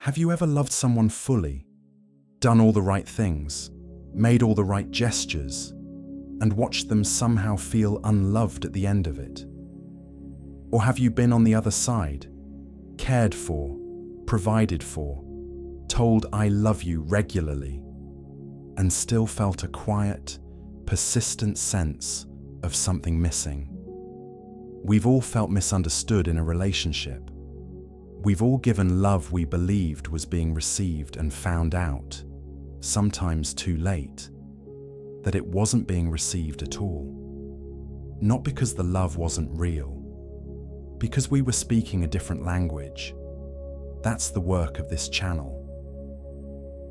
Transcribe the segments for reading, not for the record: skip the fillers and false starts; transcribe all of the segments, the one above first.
Have you ever loved someone fully, done all the right things, made all the right gestures, and watched them somehow feel unloved at the end of it? Or have you been on the other side, cared for, provided for, told "I love you" regularly, and still felt a quiet, persistent sense of something missing? We've all felt misunderstood in a relationship. We've all given love we believed was being received and found out, sometimes too late, that it wasn't being received at all. Not because the love wasn't real, because we were speaking a different language. That's the work of this channel.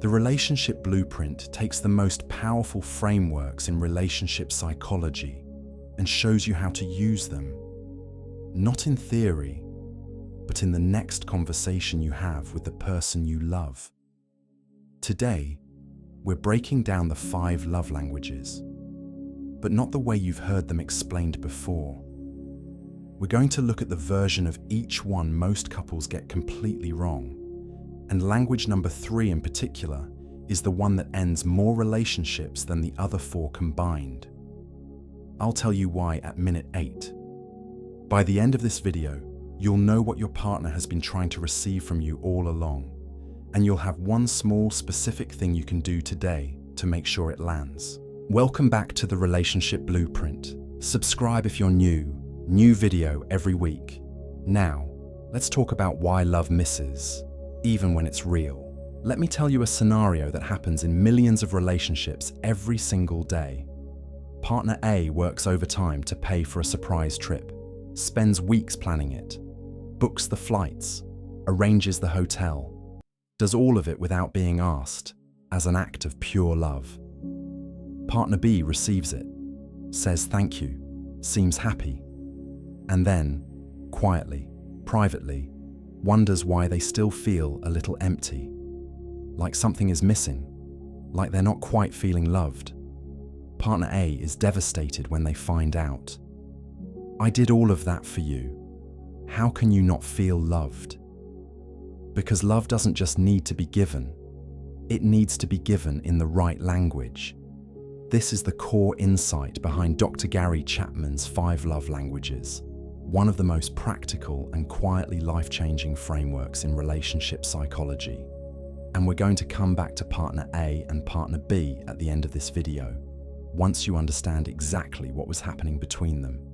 The Relationship Blueprint takes the most powerful frameworks in relationship psychology and shows you how to use them, not in theory, but in the next conversation you have with the person you love. Today, we're breaking down the 5 love languages, but not the way you've heard them explained before. We're going to look at the version of each one most couples get completely wrong, and language number 3 in particular is the one that ends more relationships than the other 4 combined. I'll tell you why at minute 8. By the end of this video, you'll know what your partner has been trying to receive from you all along, and you'll have one small specific thing you can do today to make sure it lands. Welcome back to the Relationship Blueprint. Subscribe if you're new video every week. Now, let's talk about why love misses, even when it's real. Let me tell you a scenario that happens in millions of relationships every single day. Partner A works overtime to pay for a surprise trip, spends weeks planning it, books the flights, arranges the hotel, does all of it without being asked, as an act of pure love. Partner B receives it, says thank you, seems happy, and then, quietly, privately, wonders why they still feel a little empty, like something is missing, like they're not quite feeling loved. Partner A is devastated when they find out. I did all of that for you. How can you not feel loved? Because love doesn't just need to be given, it needs to be given in the right language. This is the core insight behind Dr. Gary Chapman's 5 love languages, one of the most practical and quietly life-changing frameworks in relationship psychology. And we're going to come back to partner A and partner B at the end of this video, once you understand exactly what was happening between them.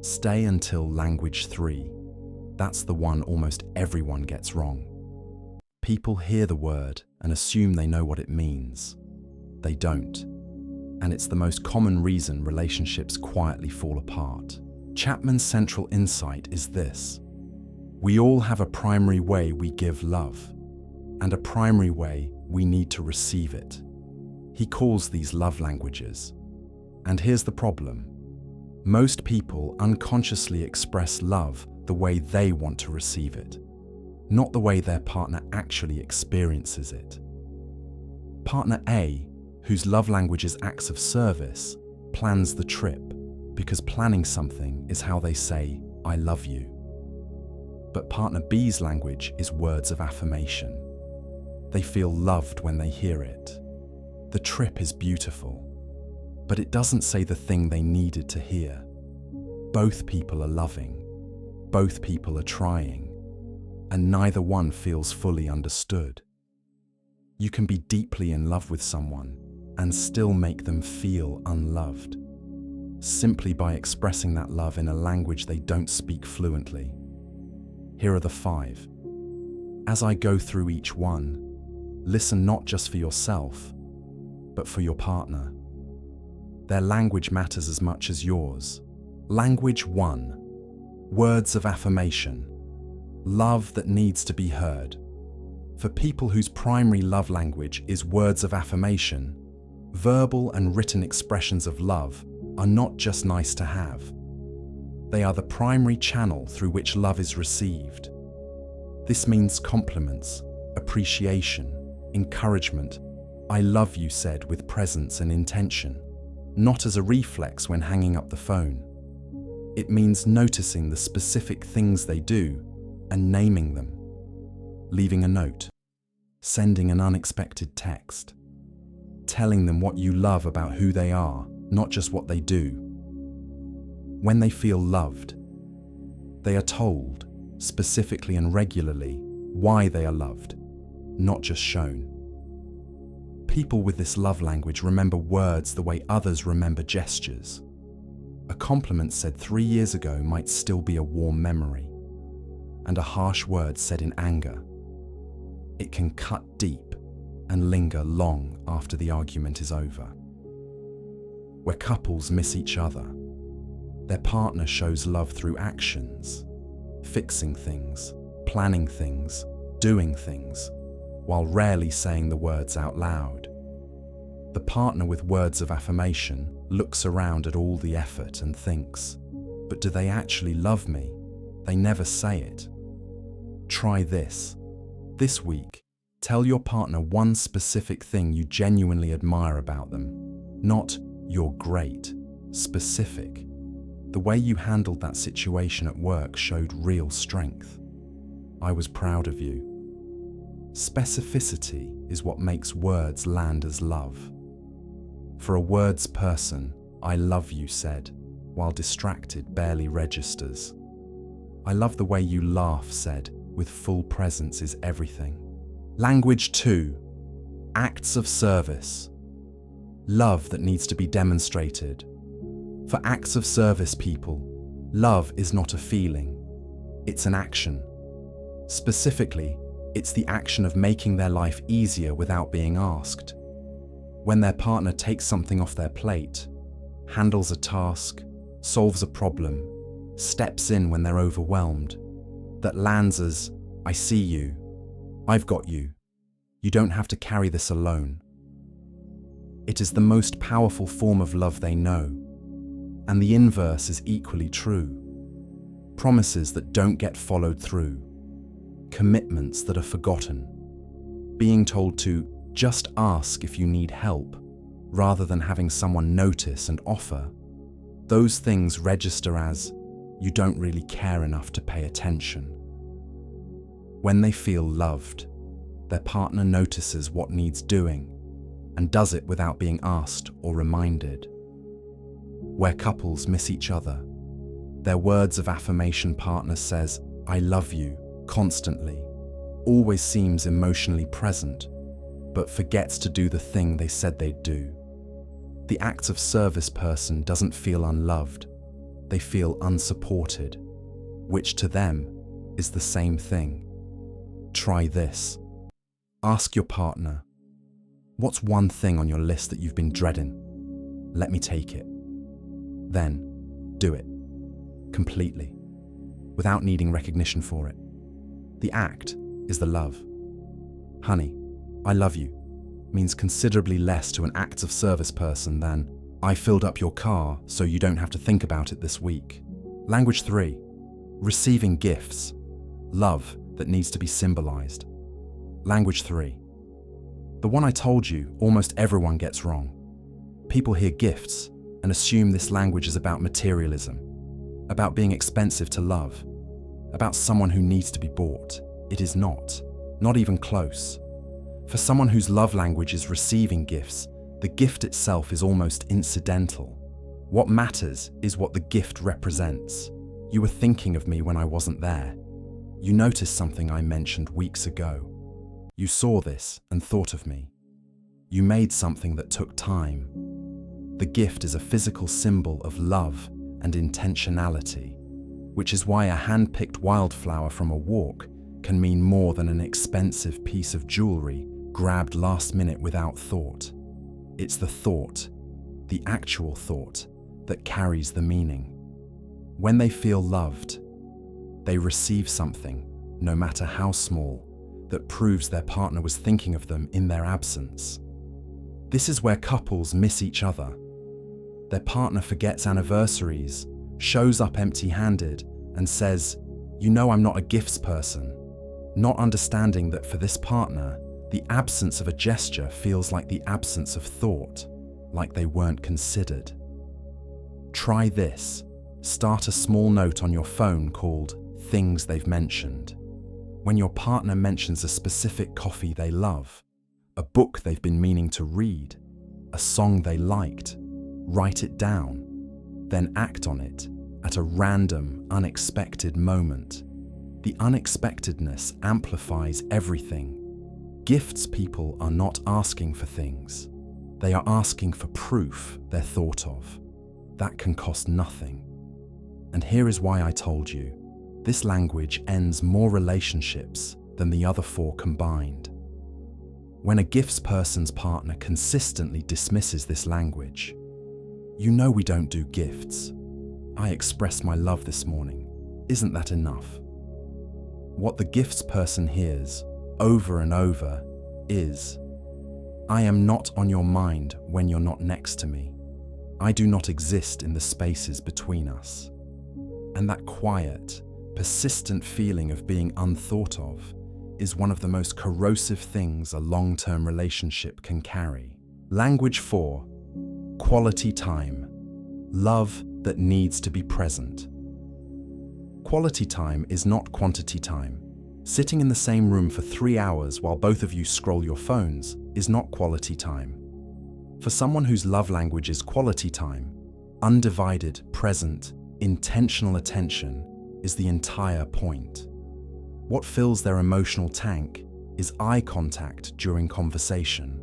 Stay until language 3. That's the one almost everyone gets wrong. People hear the word and assume they know what it means. They don't. And it's the most common reason relationships quietly fall apart. Chapman's central insight is this: we all have a primary way we give love, and a primary way we need to receive it. He calls these love languages. And here's the problem. Most people unconsciously express love the way they want to receive it, not the way their partner actually experiences it. Partner A, whose love language is acts of service, plans the trip, because planning something is how they say, "I love you." But partner B's language is words of affirmation. They feel loved when they hear it. The trip is beautiful, but it doesn't say the thing they needed to hear. Both people are loving, both people are trying, and neither one feels fully understood. You can be deeply in love with someone and still make them feel unloved, simply by expressing that love in a language they don't speak fluently. Here are the 5. As I go through each one, listen not just for yourself, but for your partner. Their language matters as much as yours. Language 1. Words of affirmation. Love that needs to be heard. For people whose primary love language is words of affirmation, verbal and written expressions of love are not just nice to have. They are the primary channel through which love is received. This means compliments, appreciation, encouragement, "I love you" said with presence and intention, not as a reflex when hanging up the phone. It means noticing the specific things they do and naming them. leaving a note, sending an unexpected text, telling them what you love about who they are, not just what they do. When they feel loved, they are told, specifically and regularly, why they are loved, not just shown. People with this love language remember words the way others remember gestures. A compliment said 3 years ago might still be a warm memory, and a harsh word said in anger. It can cut deep and linger long after the argument is over. Where couples miss each other, their partner shows love through actions, fixing things, planning things, doing things, while rarely saying the words out loud. The partner with words of affirmation looks around at all the effort and thinks, but do they actually love me? They never say it. Try this. This week, tell your partner one specific thing you genuinely admire about them. Not, "You're great." Specific. The way you handled that situation at work showed real strength. I was proud of you. Specificity is what makes words land as love. For a words person, "I love you" said, while distracted barely registers. "I love the way you laugh" said, with full presence is everything. Language 2. Acts of service. Love that needs to be demonstrated. For acts of service people, love is not a feeling, it's an action. Specifically, it's the action of making their life easier without being asked. When their partner takes something off their plate, handles a task, solves a problem, steps in when they're overwhelmed, that lands as, "I see you, I've got you, you don't have to carry this alone." It is the most powerful form of love they know, and the inverse is equally true. Promises that don't get followed through, commitments that are forgotten, being told to just ask if you need help, rather than having someone notice and offer. Those things register as, you don't really care enough to pay attention. When they feel loved, their partner notices what needs doing and does it without being asked or reminded. Where couples miss each other, their words of affirmation partner says, "I love you," constantly, always seems emotionally present, but forgets to do the thing they said they'd do. The acts of service person doesn't feel unloved, they feel unsupported, which to them is the same thing. Try this. Ask your partner, "What's one thing on your list that you've been dreading? Let me take it." Then, do it. Completely. Without needing recognition for it. The act is the love. "Honey, I love you" means considerably less to an acts of service person than, "I filled up your car so you don't have to think about it this week." Language 3. Receiving gifts. Love that needs to be symbolized. Language 3. The one I told you almost everyone gets wrong. People hear gifts and assume this language is about materialism, about being expensive to love, about someone who needs to be bought. It is not even close. For someone whose love language is receiving gifts, the gift itself is almost incidental. What matters is what the gift represents. You were thinking of me when I wasn't there. You noticed something I mentioned weeks ago. You saw this and thought of me. You made something that took time. The gift is a physical symbol of love and intentionality, which is why a hand-picked wildflower from a walk can mean more than an expensive piece of jewelry grabbed last minute without thought. It's the thought, the actual thought, that carries the meaning. When they feel loved, they receive something, no matter how small, that proves their partner was thinking of them in their absence. This is where couples miss each other. Their partner forgets anniversaries, shows up empty-handed, and says, "You know I'm not a gifts person," not understanding that for this partner, the absence of a gesture feels like the absence of thought, like they weren't considered. Try this. Start a small note on your phone called "Things They've Mentioned." When your partner mentions a specific coffee they love, a book they've been meaning to read, a song they liked, write it down, then act on it at a random, unexpected moment. The unexpectedness amplifies everything. Gifts people are not asking for things. They are asking for proof they're thought of. That can cost nothing. And here is why I told you. This language ends more relationships than the other four combined. When a gifts person's partner consistently dismisses this language, you know we don't do gifts. I expressed my love this morning. Isn't that enough? What the gifts person hears over and over is, I am not on your mind when you're not next to me. I do not exist in the spaces between us. And that quiet, persistent feeling of being unthought of is one of the most corrosive things a long-term relationship can carry. Language 4, quality time. Love that needs to be present. Quality time is not quantity time. Sitting in the same room for 3 hours while both of you scroll your phones is not quality time. For someone whose love language is quality time, undivided, present, intentional attention is the entire point. What fills their emotional tank is eye contact during conversation,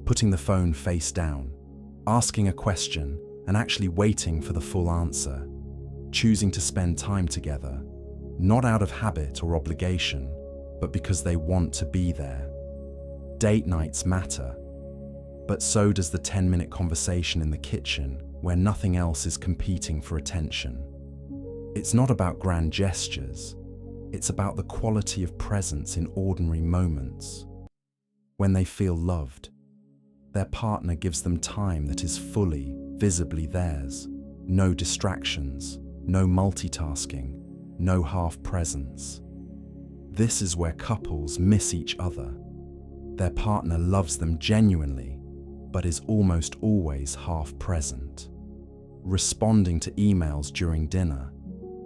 putting the phone face down, asking a question and actually waiting for the full answer, choosing to spend time together, not out of habit or obligation, but because they want to be there. Date nights matter, but so does the 10-minute conversation in the kitchen where nothing else is competing for attention. It's not about grand gestures, it's about the quality of presence in ordinary moments. When they feel loved, their partner gives them time that is fully, visibly theirs. No distractions, no multitasking, no half presence. This is where couples miss each other. Their partner loves them genuinely, but is almost always half present. Responding to emails during dinner,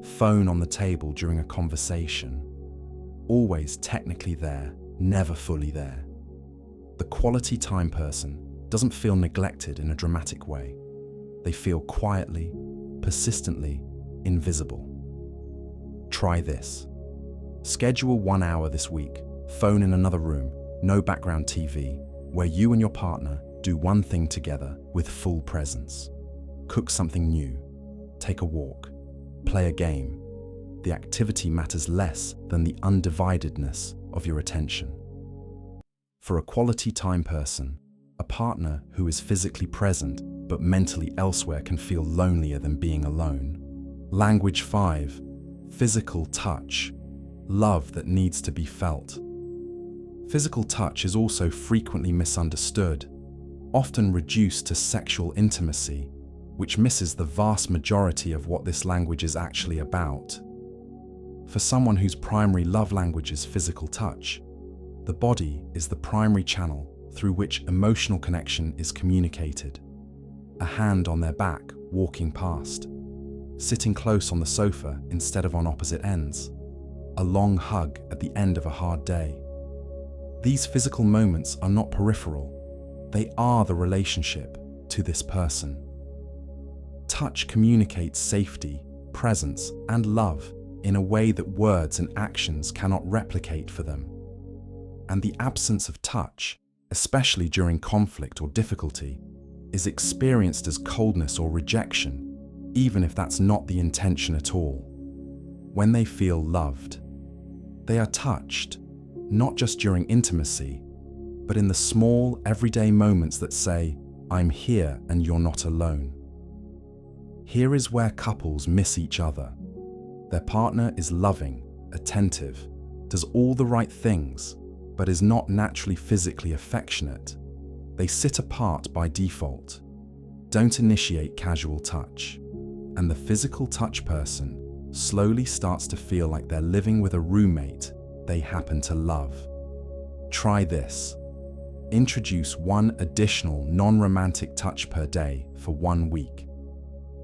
phone on the table during a conversation. Always technically there, never fully there. The quality time person doesn't feel neglected in a dramatic way. They feel quietly, persistently invisible. Try this. Schedule 1 hour this week, phone in another room, no background TV, where you and your partner do one thing together with full presence. Cook something new, take a walk, play a game. The activity matters less than the undividedness of your attention. For a quality time person, a partner who is physically present but mentally elsewhere can feel lonelier than being alone. Language 5, physical touch. Love that needs to be felt. Physical touch is also frequently misunderstood, often reduced to sexual intimacy, which misses the vast majority of what this language is actually about. For someone whose primary love language is physical touch, the body is the primary channel through which emotional connection is communicated. A hand on their back, walking past. Sitting close on the sofa instead of on opposite ends. A long hug at the end of a hard day. These physical moments are not peripheral. They are the relationship to this person. Touch communicates safety, presence, and love in a way that words and actions cannot replicate for them. And the absence of touch, especially during conflict or difficulty, is experienced as coldness or rejection, even if that's not the intention at all. When they feel loved, they are touched, not just during intimacy, but in the small, everyday moments that say, I'm here and you're not alone. Here is where couples miss each other. Their partner is loving, attentive, does all the right things, but is not naturally physically affectionate. They sit apart by default, don't initiate casual touch, and the physical touch person slowly starts to feel like they're living with a roommate they happen to love. Try this. Introduce one additional non-romantic touch per day for 1 week.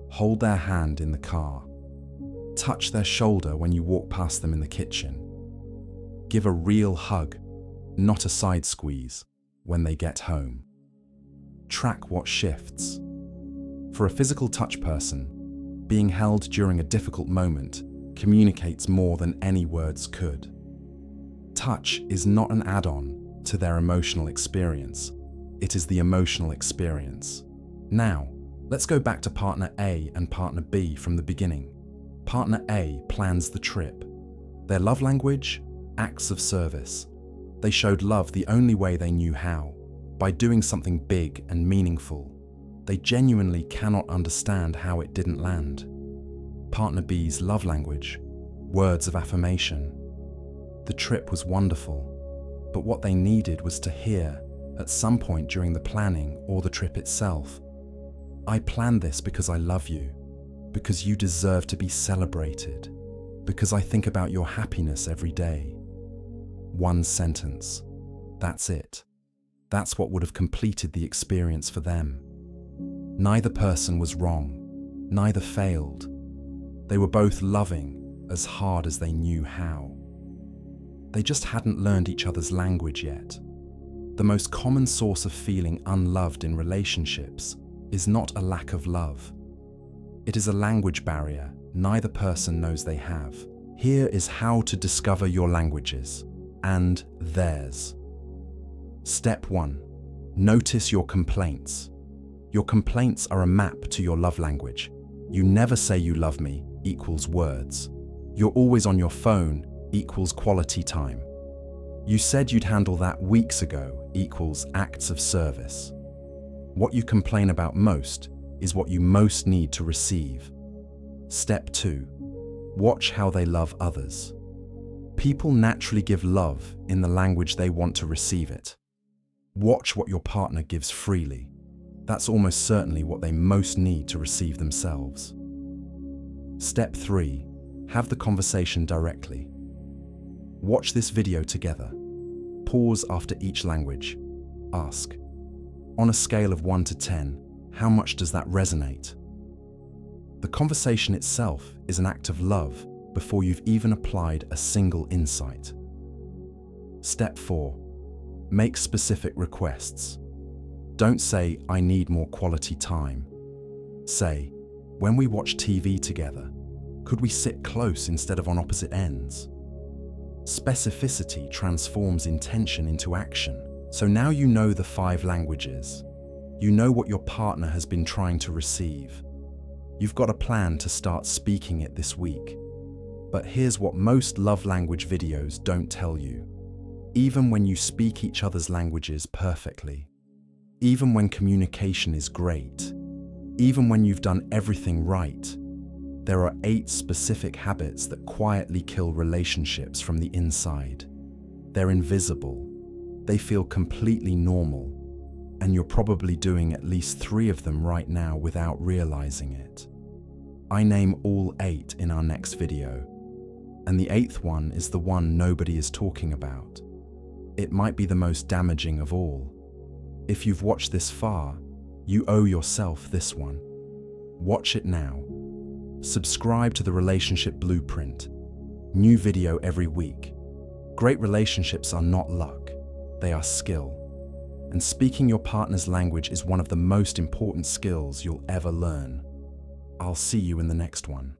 Hold their hand in the car. Touch their shoulder when you walk past them in the kitchen. Give a real hug, not a side squeeze, when they get home. Track what shifts. For a physical touch person, being held during a difficult moment communicates more than any words could. Touch is not an add-on to their emotional experience. It is the emotional experience. Now, let's go back to partner A and partner B from the beginning. Partner A plans the trip. Their love language? Acts of service. They showed love the only way they knew how, by doing something big and meaningful. They genuinely cannot understand how it didn't land. Partner B's love language? Words of affirmation. The trip was wonderful, but what they needed was to hear, at some point during the planning or the trip itself, "I planned this because I love you, because you deserve to be celebrated, because I think about your happiness every day." One sentence. That's it. That's what would have completed the experience for them. Neither person was wrong. Neither failed. They were both loving as hard as they knew how. They just hadn't learned each other's language yet. The most common source of feeling unloved in relationships is not a lack of love. It is a language barrier neither person knows they have. Here is how to discover your languages and theirs. Step 1. Notice your complaints. Your complaints are a map to your love language. You never say you love me equals words. You're always on your phone equals quality time. You said you'd handle that weeks ago equals acts of service. What you complain about most is what you most need to receive. Step 2. Watch how they love others. People naturally give love in the language they want to receive it. Watch what your partner gives freely. That's almost certainly what they most need to receive themselves. Step 3. Have the conversation directly. Watch this video together. Pause after each language. Ask, on a scale of 1 to 10, how much does that resonate? The conversation itself is an act of love before you've even applied a single insight. Step 4. Make specific requests. Don't say, "I need more quality time." Say, "When we watch TV together, could we sit close instead of on opposite ends?" Specificity transforms intention into action. So now you know the 5 languages. You know what your partner has been trying to receive. You've got a plan to start speaking it this week. But here's what most love language videos don't tell you. Even when you speak each other's languages perfectly, even when communication is great, even when you've done everything right, there are 8 specific habits that quietly kill relationships from the inside. They're invisible. They feel completely normal, and you're probably doing at least 3 of them right now without realizing it. I name all 8 in our next video, and the 8th one is the one nobody is talking about. It might be the most damaging of all. If you've watched this far, you owe yourself this one. Watch it now. Subscribe to the Relationship Blueprint. New video every week. Great relationships are not luck, they are skill. And speaking your partner's language is one of the most important skills you'll ever learn. I'll see you in the next one.